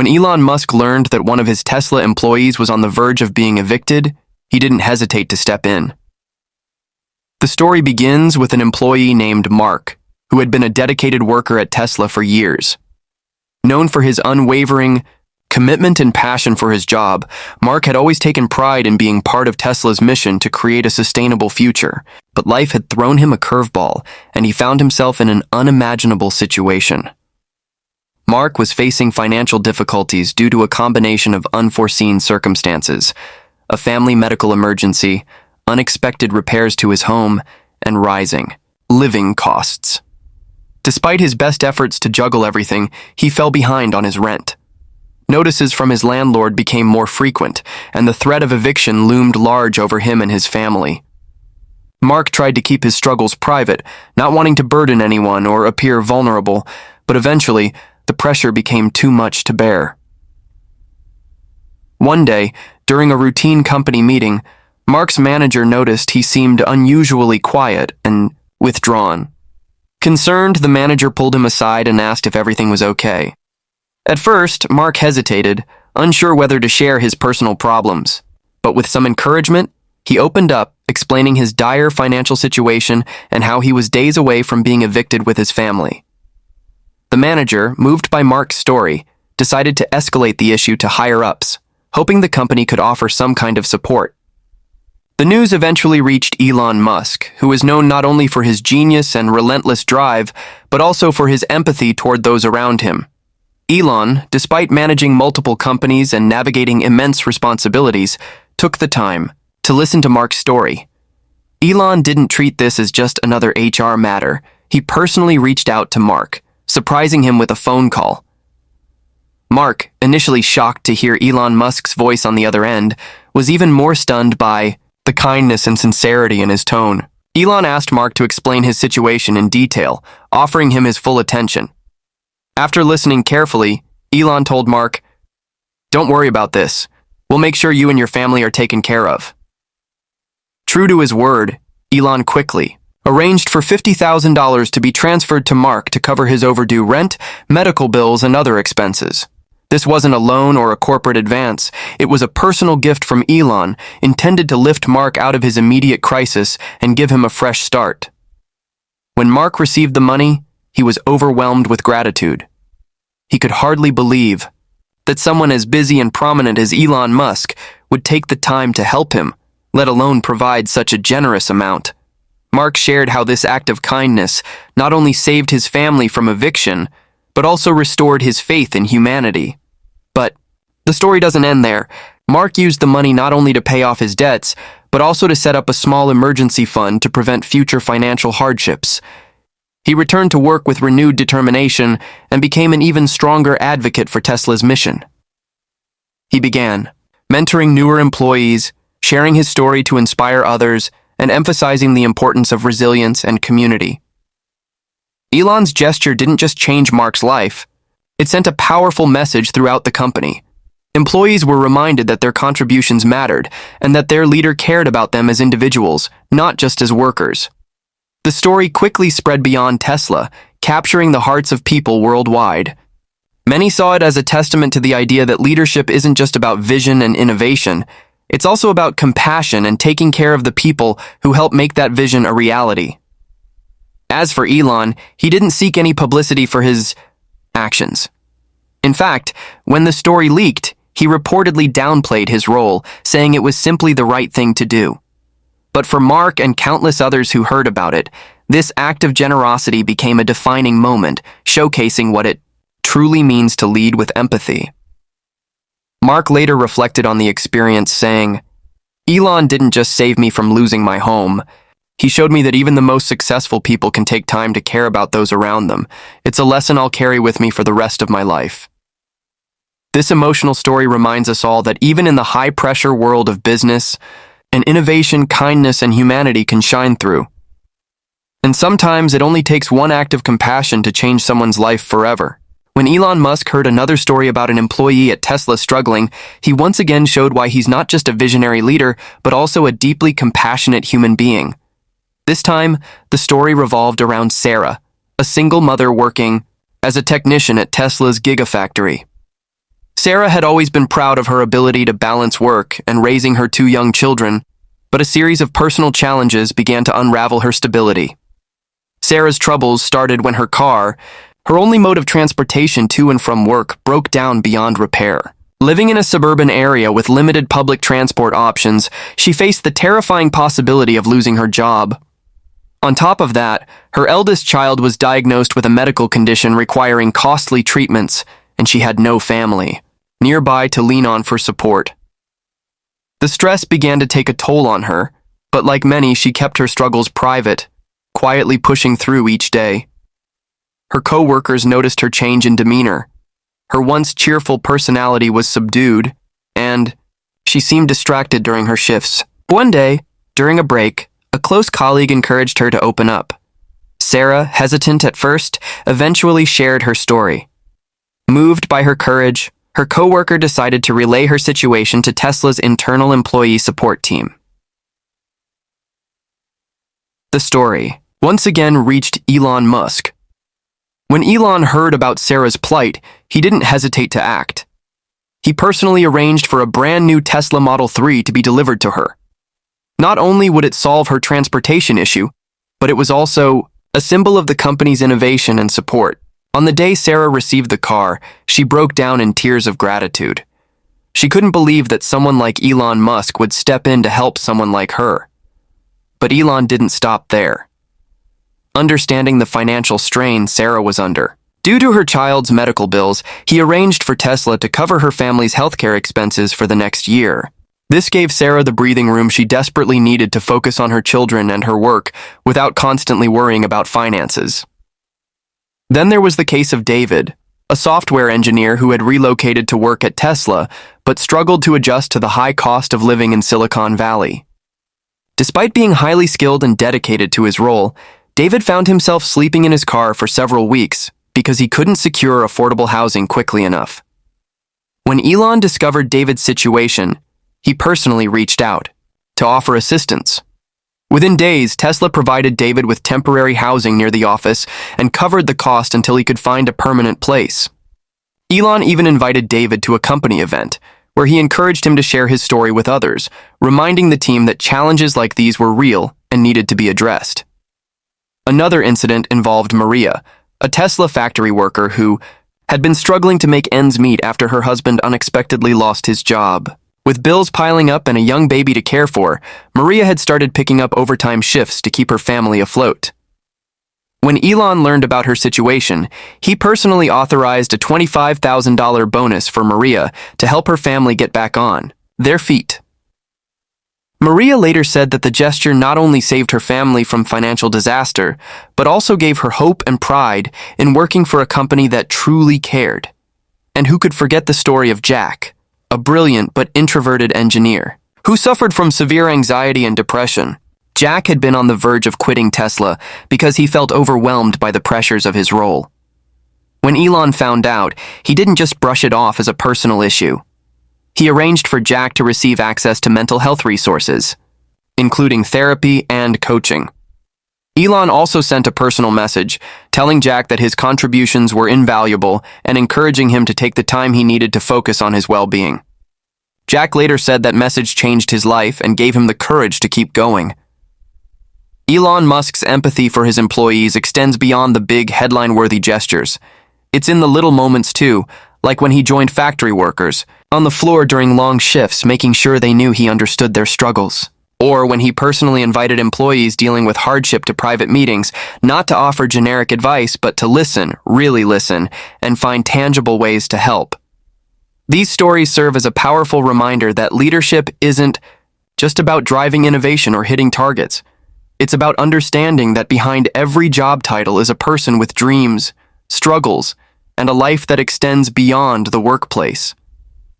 When Elon Musk learned that one of his Tesla employees was on the verge of being evicted, he didn't hesitate to step in. The story begins with an employee named Mark, who had been a dedicated worker at Tesla for years. Known for his unwavering commitment and passion for his job, Mark had always taken pride in being part of Tesla's mission to create a sustainable future, but life had thrown him a curveball, and he found himself in an unimaginable situation. Mark was facing financial difficulties due to a combination of unforeseen circumstances, a family medical emergency, unexpected repairs to his home, and rising living costs. Despite his best efforts to juggle everything, he fell behind on his rent. Notices from his landlord became more frequent, and the threat of eviction loomed large over him and his family. Mark tried to keep his struggles private, not wanting to burden anyone or appear vulnerable, but eventually, the pressure became too much to bear. One day, during a routine company meeting, Mark's manager noticed he seemed unusually quiet and withdrawn. Concerned, the manager pulled him aside and asked if everything was okay. At first, Mark hesitated, unsure whether to share his personal problems. But with some encouragement, he opened up, explaining his dire financial situation and how he was days away from being evicted with his family. The manager, moved by Mark's story, decided to escalate the issue to higher-ups, hoping the company could offer some kind of support. The news eventually reached Elon Musk, who is known not only for his genius and relentless drive, but also for his empathy toward those around him. Elon, despite managing multiple companies and navigating immense responsibilities, took the time to listen to Mark's story. Elon didn't treat this as just another HR matter. He personally reached out to Mark, surprising him with a phone call. Mark, initially shocked to hear Elon Musk's voice on the other end, was even more stunned by the kindness and sincerity in his tone. Elon asked Mark to explain his situation in detail, offering him his full attention. After listening carefully, Elon told Mark, "Don't worry about this. We'll make sure you and your family are taken care of." True to his word, Elon quickly arranged for $50,000 to be transferred to Mark to cover his overdue rent, medical bills, and other expenses. This wasn't a loan or a corporate advance. It was a personal gift from Elon, intended to lift Mark out of his immediate crisis and give him a fresh start. When Mark received the money, he was overwhelmed with gratitude. He could hardly believe that someone as busy and prominent as Elon Musk would take the time to help him, let alone provide such a generous amount. Mark shared how this act of kindness not only saved his family from eviction, but also restored his faith in humanity. But the story doesn't end there. Mark used the money not only to pay off his debts, but also to set up a small emergency fund to prevent future financial hardships. He returned to work with renewed determination and became an even stronger advocate for Tesla's mission. He began mentoring newer employees, sharing his story to inspire others, and emphasizing the importance of resilience and community. Elon's gesture didn't just change Mark's life. It sent a powerful message throughout the company. Employees were reminded that their contributions mattered and that their leader cared about them as individuals, not just as workers. The story quickly spread beyond Tesla, capturing the hearts of people worldwide. Many saw it as a testament to the idea that leadership isn't just about vision and innovation. It's also about compassion and taking care of the people who help make that vision a reality. As for Elon, he didn't seek any publicity for his actions. In fact, when the story leaked, he reportedly downplayed his role, saying it was simply the right thing to do. But for Mark and countless others who heard about it, this act of generosity became a defining moment, showcasing what it truly means to lead with empathy. Mark later reflected on the experience, saying, "Elon didn't just save me from losing my home. He showed me that even the most successful people can take time to care about those around them. It's a lesson I'll carry with me for the rest of my life." This emotional story reminds us all that even in the high-pressure world of business, an innovation, kindness, and humanity can shine through. And sometimes it only takes one act of compassion to change someone's life forever. When Elon Musk heard another story about an employee at Tesla struggling, he once again showed why he's not just a visionary leader, but also a deeply compassionate human being. This time, the story revolved around Sarah, a single mother working as a technician at Tesla's Gigafactory. Sarah had always been proud of her ability to balance work and raising her two young children, but a series of personal challenges began to unravel her stability. Sarah's troubles started when her car, her only mode of transportation to and from work, broke down beyond repair. Living in a suburban area with limited public transport options, she faced the terrifying possibility of losing her job. On top of that, her eldest child was diagnosed with a medical condition requiring costly treatments, and she had no family nearby to lean on for support. The stress began to take a toll on her, but like many, she kept her struggles private, quietly pushing through each day. Her co-workers noticed her change in demeanor. Her once cheerful personality was subdued, and she seemed distracted during her shifts. One day, during a break, a close colleague encouraged her to open up. Sarah, hesitant at first, eventually shared her story. Moved by her courage, her co-worker decided to relay her situation to Tesla's internal employee support team. The story once again reached Elon Musk. When Elon heard about Sarah's plight, he didn't hesitate to act. He personally arranged for a brand new Tesla Model 3 to be delivered to her. Not only would it solve her transportation issue, but it was also a symbol of the company's innovation and support. On the day Sarah received the car, she broke down in tears of gratitude. She couldn't believe that someone like Elon Musk would step in to help someone like her. But Elon didn't stop there. Understanding the financial strain Sarah was under, due to her child's medical bills, he arranged for Tesla to cover her family's healthcare expenses for the next year. This gave Sarah the breathing room she desperately needed to focus on her children and her work without constantly worrying about finances. Then there was the case of David, a software engineer who had relocated to work at Tesla but struggled to adjust to the high cost of living in Silicon Valley. Despite being highly skilled and dedicated to his role, David found himself sleeping in his car for several weeks because he couldn't secure affordable housing quickly enough. When Elon discovered David's situation, he personally reached out to offer assistance. Within days, Tesla provided David with temporary housing near the office and covered the cost until he could find a permanent place. Elon even invited David to a company event, where he encouraged him to share his story with others, reminding the team that challenges like these were real and needed to be addressed. Another incident involved Maria, a Tesla factory worker who had been struggling to make ends meet after her husband unexpectedly lost his job. With bills piling up and a young baby to care for, Maria had started picking up overtime shifts to keep her family afloat. When Elon learned about her situation, he personally authorized a $25,000 bonus for Maria to help her family get back on their feet. Maria later said that the gesture not only saved her family from financial disaster, but also gave her hope and pride in working for a company that truly cared. And who could forget the story of Jack, a brilliant but introverted engineer, who suffered from severe anxiety and depression. Jack had been on the verge of quitting Tesla because he felt overwhelmed by the pressures of his role. When Elon found out, he didn't just brush it off as a personal issue. He arranged for Jack to receive access to mental health resources, including therapy and coaching. Elon also sent a personal message, telling Jack that his contributions were invaluable and encouraging him to take the time he needed to focus on his well-being. Jack later said that message changed his life and gave him the courage to keep going. Elon Musk's empathy for his employees extends beyond the big, headline-worthy gestures. It's in the little moments too, like when he joined factory workers on the floor during long shifts, making sure they knew he understood their struggles. Or when he personally invited employees dealing with hardship to private meetings, not to offer generic advice, but to listen, really listen, and find tangible ways to help. These stories serve as a powerful reminder that leadership isn't just about driving innovation or hitting targets. It's about understanding that behind every job title is a person with dreams, struggles, and a life that extends beyond the workplace.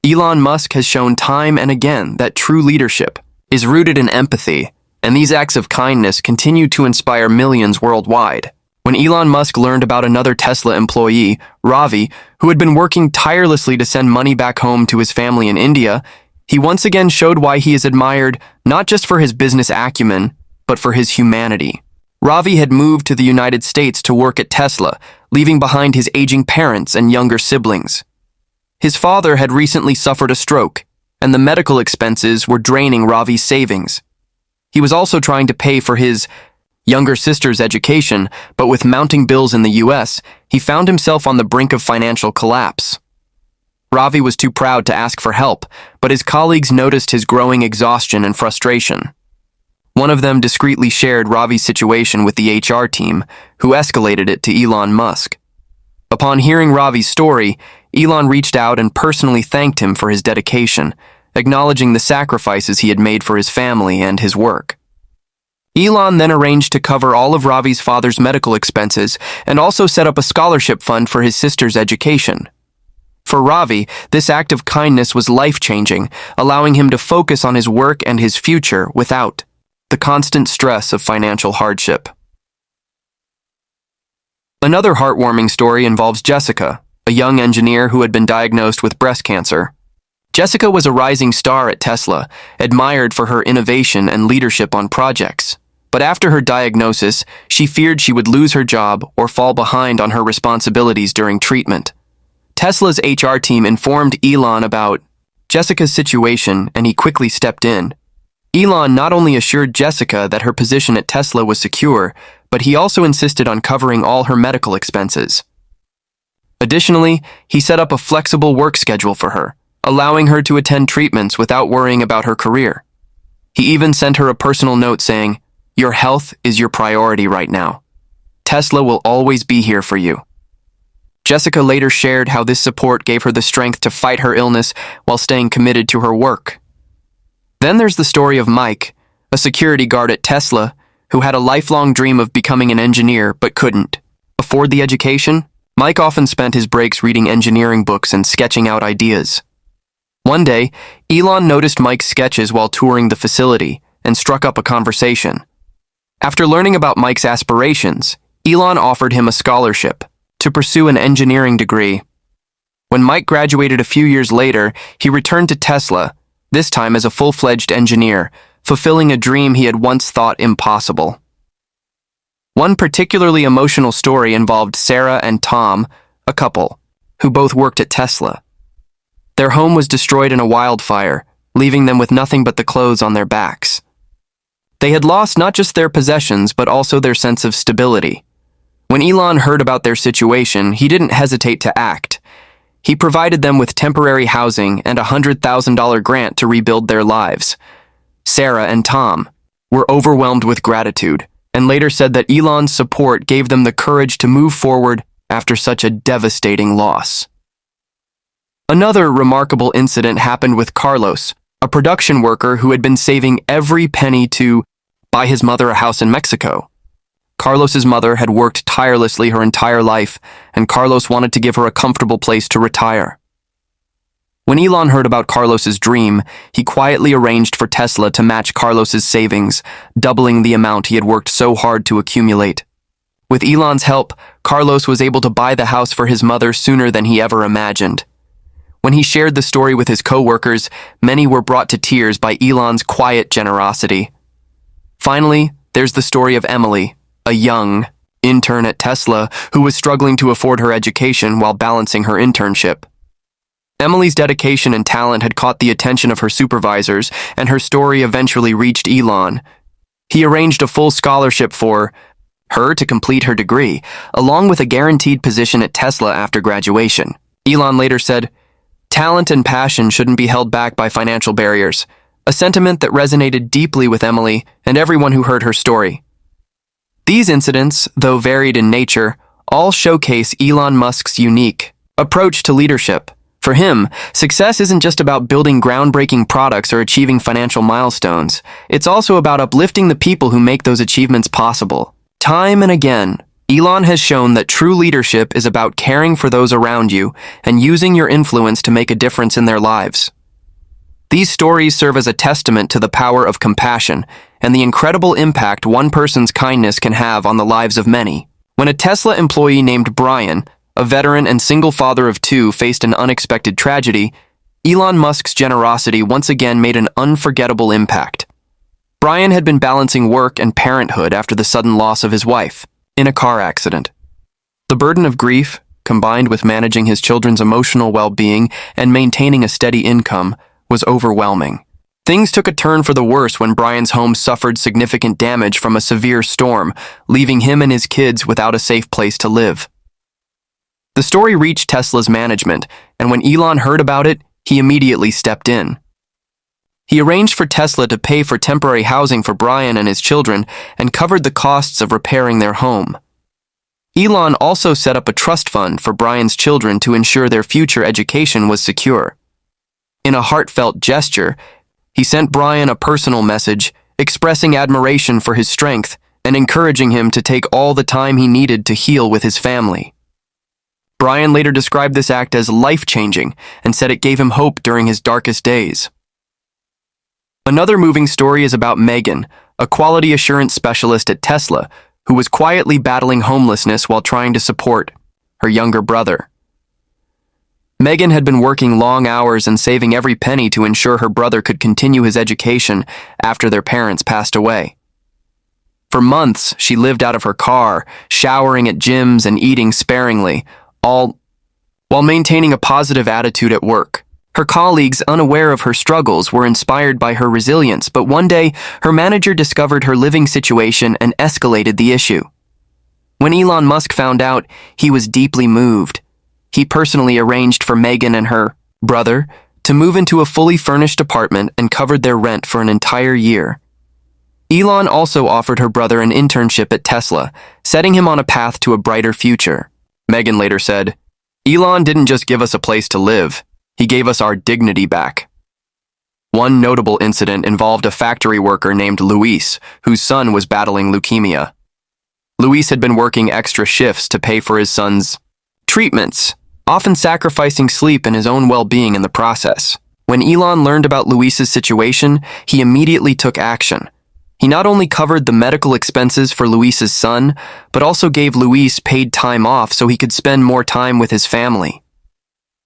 Elon Musk has shown time and again that true leadership is rooted in empathy, and these acts of kindness continue to inspire millions worldwide. When Elon Musk learned about another Tesla employee, Ravi, who had been working tirelessly to send money back home to his family in India, he once again showed why he is admired not just for his business acumen, but for his humanity. Ravi had moved to the United States to work at Tesla, leaving behind his aging parents and younger siblings. His father had recently suffered a stroke, and the medical expenses were draining Ravi's savings. He was also trying to pay for his younger sister's education, but with mounting bills in the US, he found himself on the brink of financial collapse. Ravi was too proud to ask for help, but his colleagues noticed his growing exhaustion and frustration. One of them discreetly shared Ravi's situation with the HR team, who escalated it to Elon Musk. Upon hearing Ravi's story, Elon reached out and personally thanked him for his dedication, acknowledging the sacrifices he had made for his family and his work. Elon then arranged to cover all of Ravi's father's medical expenses and also set up a scholarship fund for his sister's education. For Ravi, this act of kindness was life-changing, allowing him to focus on his work and his future without the constant stress of financial hardship. Another heartwarming story involves Jessica, a young engineer who had been diagnosed with breast cancer. Jessica was a rising star at Tesla, admired for her innovation and leadership on projects. But after her diagnosis, she feared she would lose her job or fall behind on her responsibilities during treatment. Tesla's HR team informed Elon about Jessica's situation, and he quickly stepped in. Elon not only assured Jessica that her position at Tesla was secure, but he also insisted on covering all her medical expenses. Additionally, he set up a flexible work schedule for her, allowing her to attend treatments without worrying about her career. He even sent her a personal note saying, "Your health is your priority right now. Tesla will always be here for you." Jessica later shared how this support gave her the strength to fight her illness while staying committed to her work. Then there's the story of Mike, a security guard at Tesla, who had a lifelong dream of becoming an engineer but couldn't afford the education. Mike often spent his breaks reading engineering books and sketching out ideas. One day, Elon noticed Mike's sketches while touring the facility and struck up a conversation. After learning about Mike's aspirations, Elon offered him a scholarship to pursue an engineering degree. When Mike graduated a few years later, he returned to Tesla, this time as a full-fledged engineer, fulfilling a dream he had once thought impossible. One particularly emotional story involved Sarah and Tom, a couple, who both worked at Tesla. Their home was destroyed in a wildfire, leaving them with nothing but the clothes on their backs. They had lost not just their possessions, but also their sense of stability. When Elon heard about their situation, he didn't hesitate to act. He provided them with temporary housing and a $100,000 grant to rebuild their lives. Sarah and Tom were overwhelmed with gratitude, and later said that Elon's support gave them the courage to move forward after such a devastating loss. Another remarkable incident happened with Carlos, a production worker who had been saving every penny to buy his mother a house in Mexico. Carlos's mother had worked tirelessly her entire life, and Carlos wanted to give her a comfortable place to retire. When Elon heard about Carlos's dream, he quietly arranged for Tesla to match Carlos's savings, doubling the amount he had worked so hard to accumulate. With Elon's help, Carlos was able to buy the house for his mother sooner than he ever imagined. When he shared the story with his co-workers, many were brought to tears by Elon's quiet generosity. Finally, there's the story of Emily, a young intern at Tesla who was struggling to afford her education while balancing her internship. Emily's dedication and talent had caught the attention of her supervisors, and her story eventually reached Elon. He arranged a full scholarship for her to complete her degree, along with a guaranteed position at Tesla after graduation. Elon later said, "Talent and passion shouldn't be held back by financial barriers," a sentiment that resonated deeply with Emily and everyone who heard her story. These incidents, though varied in nature, all showcase Elon Musk's unique approach to leadership. For him, success isn't just about building groundbreaking products or achieving financial milestones. It's also about uplifting the people who make those achievements possible. Time and again, Elon has shown that true leadership is about caring for those around you and using your influence to make a difference in their lives. These stories serve as a testament to the power of compassion and the incredible impact one person's kindness can have on the lives of many. When a Tesla employee named Brian, a veteran and single father of two, faced an unexpected tragedy, Elon Musk's generosity once again made an unforgettable impact. Brian had been balancing work and parenthood after the sudden loss of his wife in a car accident. The burden of grief, combined with managing his children's emotional well-being and maintaining a steady income, was overwhelming. Things took a turn for the worse when Brian's home suffered significant damage from a severe storm, leaving him and his kids without a safe place to live. The story reached Tesla's management, and when Elon heard about it, he immediately stepped in. He arranged for Tesla to pay for temporary housing for Brian and his children and covered the costs of repairing their home. Elon also set up a trust fund for Brian's children to ensure their future education was secure. In a heartfelt gesture, he sent Brian a personal message expressing admiration for his strength and encouraging him to take all the time he needed to heal with his family. Brian later described this act as life-changing and said it gave him hope during his darkest days. Another moving story is about Megan, a quality assurance specialist at Tesla, who was quietly battling homelessness while trying to support her younger brother. Megan had been working long hours and saving every penny to ensure her brother could continue his education after their parents passed away. For months, she lived out of her car, showering at gyms and eating sparingly, all while maintaining a positive attitude at work. Her colleagues, unaware of her struggles, were inspired by her resilience, but one day, her manager discovered her living situation and escalated the issue. When Elon Musk found out, he was deeply moved. He personally arranged for Megan and her brother to move into a fully furnished apartment and covered their rent for an entire year. Elon also offered her brother an internship at Tesla, setting him on a path to a brighter future. Megan later said, "Elon didn't just give us a place to live. He gave us our dignity back." One notable incident involved a factory worker named Luis, whose son was battling leukemia. Luis had been working extra shifts to pay for his son's treatments, often sacrificing sleep and his own well-being in the process. When Elon learned about Luis's situation, he immediately took action. He not only covered the medical expenses for Luis's son, but also gave Luis paid time off so he could spend more time with his family.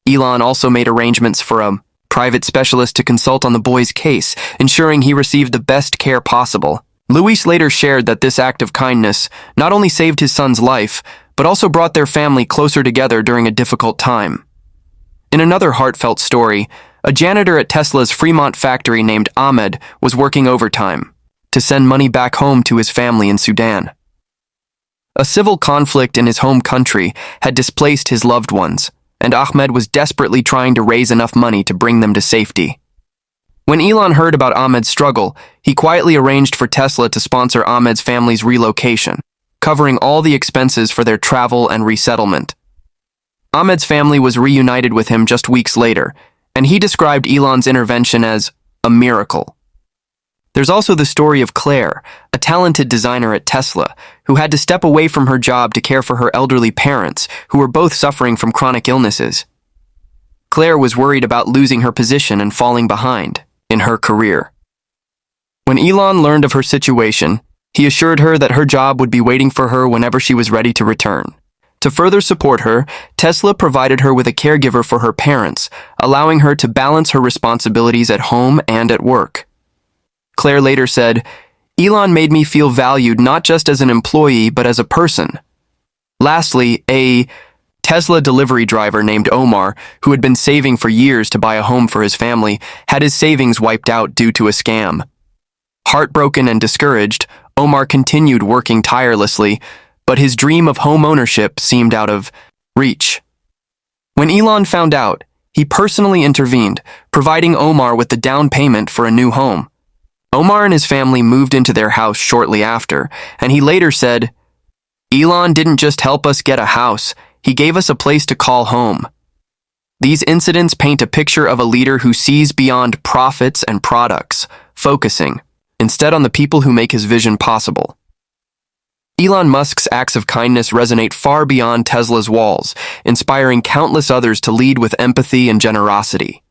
Elon also made arrangements for a private specialist to consult on the boy's case, ensuring he received the best care possible. Luis later shared that this act of kindness not only saved his son's life, but also brought their family closer together during a difficult time. In another heartfelt story, a janitor at Tesla's Fremont factory named Ahmed was working overtime to send money back home to his family in Sudan. A civil conflict in his home country had displaced his loved ones, and Ahmed was desperately trying to raise enough money to bring them to safety. When Elon heard about Ahmed's struggle, he quietly arranged for Tesla to sponsor Ahmed's family's relocation, covering all the expenses for their travel and resettlement. Ahmed's family was reunited with him just weeks later, and he described Elon's intervention as a miracle. There's also the story of Claire, a talented designer at Tesla, who had to step away from her job to care for her elderly parents, who were both suffering from chronic illnesses. Claire was worried about losing her position and falling behind in her career. When Elon learned of her situation, he assured her that her job would be waiting for her whenever she was ready to return. To further support her, Tesla provided her with a caregiver for her parents, allowing her to balance her responsibilities at home and at work. Claire later said, "Elon made me feel valued not just as an employee, but as a person." Lastly, a Tesla delivery driver named Omar, who had been saving for years to buy a home for his family, had his savings wiped out due to a scam. Heartbroken and discouraged, Omar continued working tirelessly, but his dream of home ownership seemed out of reach. When Elon found out, he personally intervened, providing Omar with the down payment for a new home. Omar and his family moved into their house shortly after, and he later said, "Elon didn't just help us get a house, he gave us a place to call home." These incidents paint a picture of a leader who sees beyond profits and products, focusing instead on the people who make his vision possible. Elon Musk's acts of kindness resonate far beyond Tesla's walls, inspiring countless others to lead with empathy and generosity.